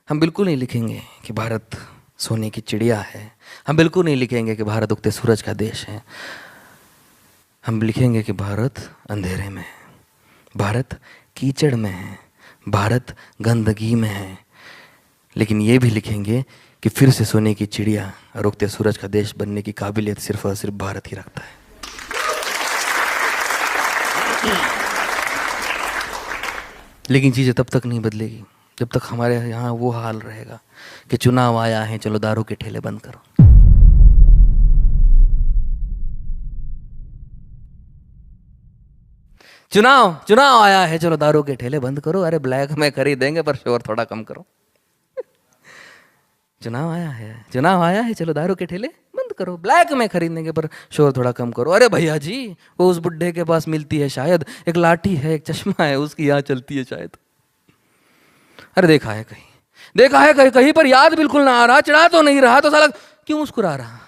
हम बिल्कुल नहीं लिखेंगे कि भारत सोने की चिड़िया है। हम बिल्कुल नहीं लिखेंगे कि भारत उगते सूरज का देश है। हम लिखेंगे कि भारत अंधेरे में है, भारत कीचड़ में है, भारत गंदगी में है। लेकिन ये भी लिखेंगे कि फिर से सोने की चिड़िया और उगते सूरज का देश बनने की काबिलियत सिर्फ और सिर्फ भारत ही रखता है। लेकिन चीज़ें तब तक नहीं बदलेगी जब तक हमारे यहाँ वो हाल रहेगा कि चुनाव आया है, चलो दारू के ठेले बंद करो। चुनाव आया है, चलो दारू के ठेले बंद करो। अरे ब्लैक में खरीदेंगे पर शोर थोड़ा कम करो। चुनाव आया है, चलो दारू के ठेले बंद करो। ब्लैक में खरीदेंगे पर शोर थोड़ा कम करो। अरे भैया जी, वो उस बुड्ढे के पास मिलती है शायद, एक लाठी है, एक चश्मा है, उसकी यहाँ चलती है शायद। अरे देखा है कहीं पर याद बिल्कुल ना आ रहा, चढ़ा तो नहीं रहा, तो साला क्यों मुस्कुरा रहा।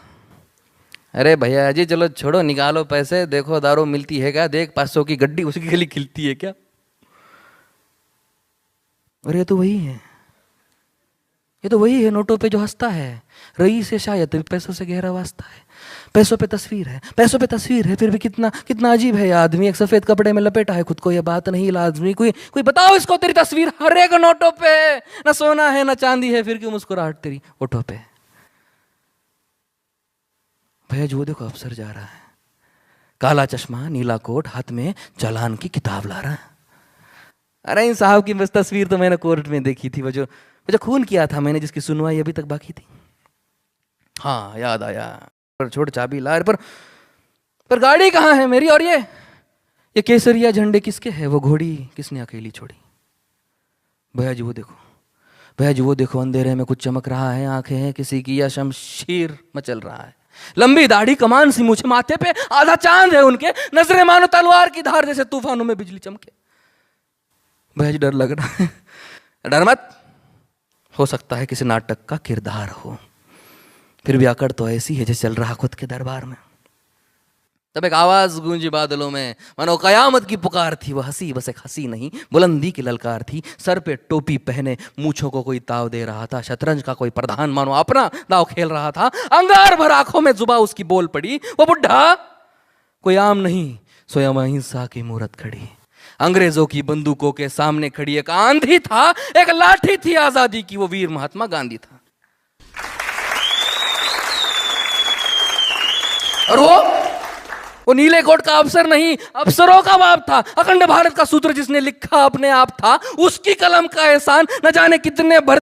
अरे भैया जी चलो छोड़ो, निकालो पैसे, देखो दारू मिलती है क्या, देख 500 की गड्डी उसकी गली खिलती है क्या। और ये तो वही है नोटों पे जो हंसता है। रईस से शायद पैसों से गहरा वास्ता है। पैसों पे तस्वीर है, फिर भी कितना अजीब है ये आदमी। एक सफेद कपड़े में लपेटा है खुद को, ये बात नहीं लाजमी। कोई बताओ इसको, तेरी तस्वीर हर एक नोटों पे, ना सोना है ना चांदी है, फिर क्यों मुस्कुराहट तेरी ओठों पे। भैया जो देखो अफसर जा रहा है, काला चश्मा, नीला कोट, हाथ में चालान की किताब ला रहा है। अरे इन साहब की बस तस्वीर तो मैंने कोर्ट में देखी थी, वो जो खून किया था मैंने, जिसकी सुनवाई अभी तक बाकी थी। हाँ याद आया, पर छोड़ चाबी ला। पर गाड़ी कहाँ है मेरी, और ये केसरिया झंडे किसके है, वो घोड़ी किसने अकेली छोड़ी। भैया जी वो देखो अंधेरे में कुछ चमक रहा है, आंखें हैं किसी की या शमशीर मचल रहा है। लंबी दाढ़ी, कमान सी मूछें, माथे पे आधा चांद है उनके, नजरें मानो तलवार की धार जैसे तूफानों में बिजली चमके। भैया जी डर लग रहा है। डर मत, हो सकता है किसी नाटक का किरदार हो, फिर भी अकड़ तो ऐसी है जैसे चल रहा खुद के दरबार में। तब एक आवाज गूंजी बादलों में, मानो कयामत की पुकार थी। वह हंसी बस एक हंसी नहीं, बुलंदी की ललकार थी। सर पे टोपी पहने मूंछों को कोई ताव दे रहा था। शतरंज का कोई प्रधान मानो अपना दाव खेल रहा था। अंगार भर आंखों में जुबा उसकी बोल पड़ी, वो बुढ़ा कोई आम नहीं, स्वयं अहिंसा की मूरत खड़ी। अंग्रेजों की बंदूकों के सामने खड़ी एक आंधी था, एक लाठी थी आजादी की, वो वीर महात्मा गांधी था। और वो नीले कोट का अफसर नहीं, अफसरों का बाप था। अखंड भारत का सूत्र जिसने लिखा अपने आप था, उसकी कलम का एहसान न जाने कितने भर